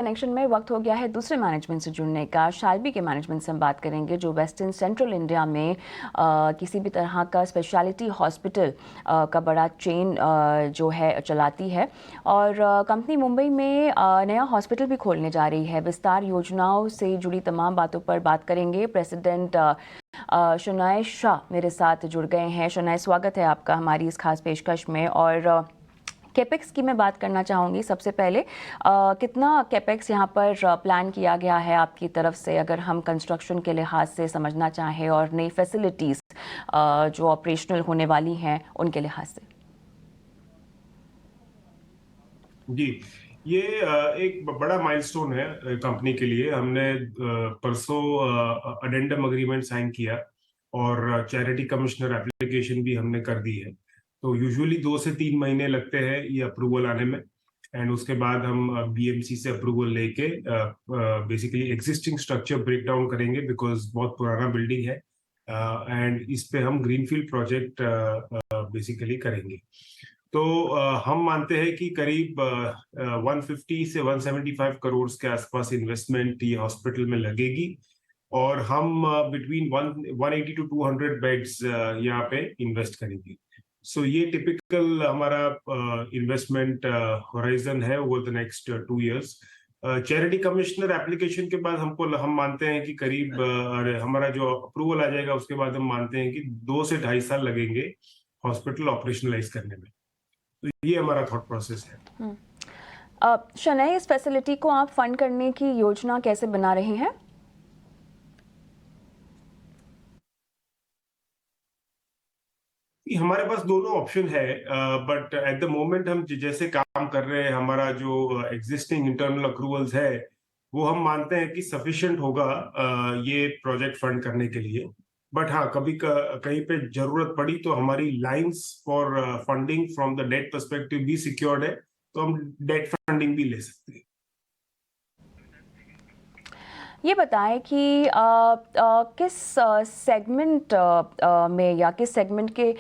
Connection में वक्त हो गया है दूसरे मैनेजमेंट से जुड़ने का। शालबी के मैनेजमेंट से हम बात करेंगे जो वेस्टर्न सेंट्रल इंडिया में किसी भी तरह का स्पेशलिटी हॉस्पिटल का बड़ा चेन जो है चलाती है और कंपनी मुंबई में नया हॉस्पिटल भी खोलने जा रही है। विस्तार योजनाओं से जुड़ी तमाम बातों पर बात करेंगे। प्रेसिडेंट शनाय शाह मेरे साथ जुड़ गए हैं। शनाय, स्वागत है आपका हमारी इस खास पेशकश में। और कैपेक्स की मैं बात करना चाहूँगी सबसे पहले। कितना कैपेक्स यहाँ पर प्लान किया गया है आपकी तरफ से, अगर हम कंस्ट्रक्शन के लिहाज से समझना चाहें, और नई फैसिलिटीज़ जो ऑपरेशनल होने वाली हैं उनके लिहाज से? जी, ये एक बड़ा माइलस्टोन है कंपनी के लिए। हमने परसों अडेंडम अग्रीमेंट साइन किया और चैरिटी कमिश्नर एप्लीकेशन भी हमने कर दी है। तो यूजुअली 2 से 3 महीने लगते हैं ये अप्रूवल आने में, एंड उसके बाद हम बीएमसी से अप्रूवल लेके basically existing structure break down करेंगे बिकॉज बहुत पुराना बिल्डिंग है, एंड इस पे हम ग्रीनफील्ड प्रोजेक्ट बेसिकली करेंगे। तो हम मानते हैं कि करीब 150 से 175 करोड़ के आसपास इन्वेस्टमेंट ये हॉस्पिटल में लगेगी, और हम बिटवीन 180 टू 200 बेड्स यहाँ पे इन्वेस्ट करेंगे। सो ये टिपिकल हमारा इन्वेस्टमेंट होराइजन है over the next 2 years. Charity commissioner application के बाद हम मानते हैं कि करीब हमारा जो अप्रूवल आ जाएगा उसके बाद हम मानते हैं कि 2 से 2.5 साल लगेंगे हॉस्पिटल ऑपरेशनलाइज करने में। तो ये हमारा थॉट प्रोसेस है। शनाय, इस फैसिलिटी को आप फंड करने की योजना कैसे बना रहे हैं? हमारे पास दोनों ऑप्शन है, बट एट द मोमेंट हम जैसे काम कर रहे हैं, हमारा जो एग्जिस्टिंग इंटरनल अक्रूवल्स है वो हम मानते हैं कि सफिशिएंट होगा ये प्रोजेक्ट फंड करने के लिए। बट हाँ, कभी कहीं पे जरूरत पड़ी तो हमारी lines for funding from the debt perspective भी सिक्योर्ड है, तो हम डेट फंडिंग भी ले सकते हैं। ये बताएं कि किस सेगमेंट में या किस सेगमेंट के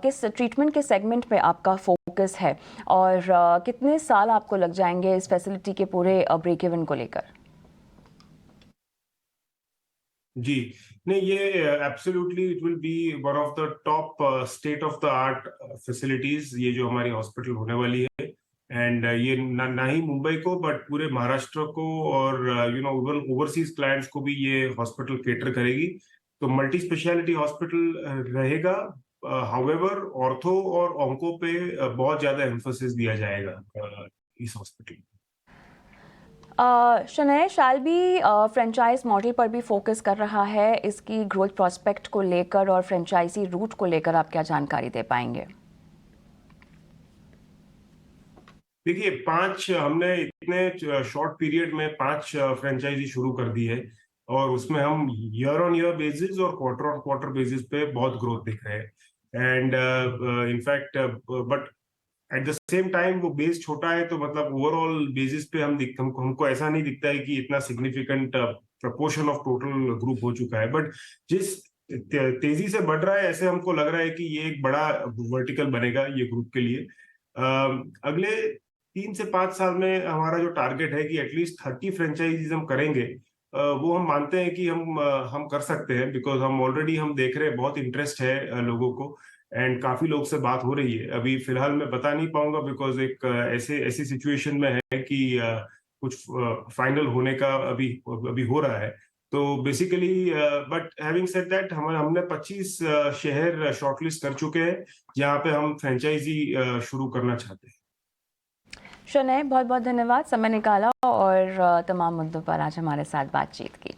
किस ट्रीटमेंट के सेगमेंट में आपका फोकस है, और कितने साल आपको लग जाएंगे इस फैसिलिटी के पूरे ब्रेक इवन को लेकर? जी नहीं, ये absolutely it will be one of the top state of the art facilities, ये जो हमारी हॉस्पिटल होने वाली है। एंड ये ना ही मुंबई को बट पूरे महाराष्ट्र को और इवन ओवरसीज क्लाइंट्स को भी ये हॉस्पिटल केटर करेगी। तो मल्टी स्पेशलिटी हॉस्पिटल रहेगा। हाउएवर ऑर्थो और ऑन्को पे बहुत ज्यादा एम्फोसिस दिया जाएगा इस हॉस्पिटल में। शनाय, शालबी फ्रेंचाइज मॉडल पर भी फोकस कर रहा है। इसकी ग्रोथ प्रोस्पेक्ट को लेकर और फ्रेंचाइजी रूट को लेकर आप क्या जानकारी दे पाएंगे? देखिए, हमने इतने शॉर्ट पीरियड में 5 फ्रेंचाइजी शुरू कर दी है, और उसमें हम ईयर ऑन ईयर बेसिस और क्वार्टर ऑन क्वार्टर बेसिस पे बहुत ग्रोथ दिख रहे हैं। And in fact but at the same time वो बेस छोटा है, तो मतलब ओवरऑल बेसिस पे हमको ऐसा नहीं दिखता है कि इतना significant proportion of total group हो चुका है। बट जिस तेजी से बढ़ रहा है, ऐसे हमको लग रहा है कि ये एक बड़ा वर्टिकल बनेगा ये ग्रुप के लिए। अगले 3 से 5 साल में हमारा जो टारगेट है कि एटलीस्ट 30 फ्रेंचाइजीज हम करेंगे, वो हम मानते हैं कि हम कर सकते हैं, बिकॉज हम ऑलरेडी हम देख रहे हैं बहुत इंटरेस्ट है लोगों को, एंड काफी लोग से बात हो रही है। अभी फिलहाल मैं बता नहीं पाऊंगा बिकॉज एक ऐसी सिचुएशन में है कि कुछ फाइनल होने का अभी अभी हो रहा है। तो basically but having said that, हमने 25 शहर शॉर्टलिस्ट कर चुके हैं जहाँ पे हम फ्रेंचाइजी शुरू करना चाहते हैं। शनाय, बहुत बहुत धन्यवाद समय निकाला और तमाम मुद्दों पर आज हमारे साथ बातचीत की।